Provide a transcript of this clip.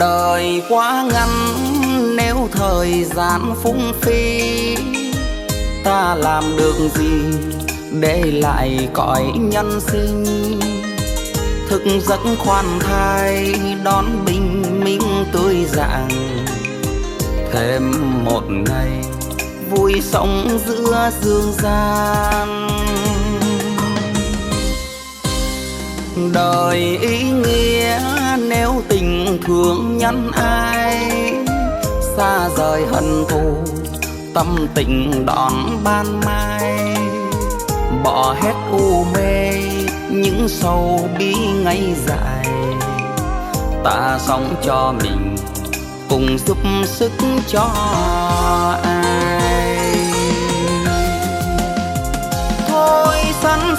Đời quá ngắn nếu thời gian phung phí, ta làm được gì để lại cõi nhân sinh. Thức giấc khoan thai đón bình minh tươi rạng, thêm một ngày vui sống giữa dương gian. Đời ý nghĩa nếu tình thương nhân ai, xa rời hận thù tâm tình đón ban mai. Bỏ hết u mê những sầu bi ngày dài, ta sống cho mình cùng giúp sức cho ai. Thôi sẵn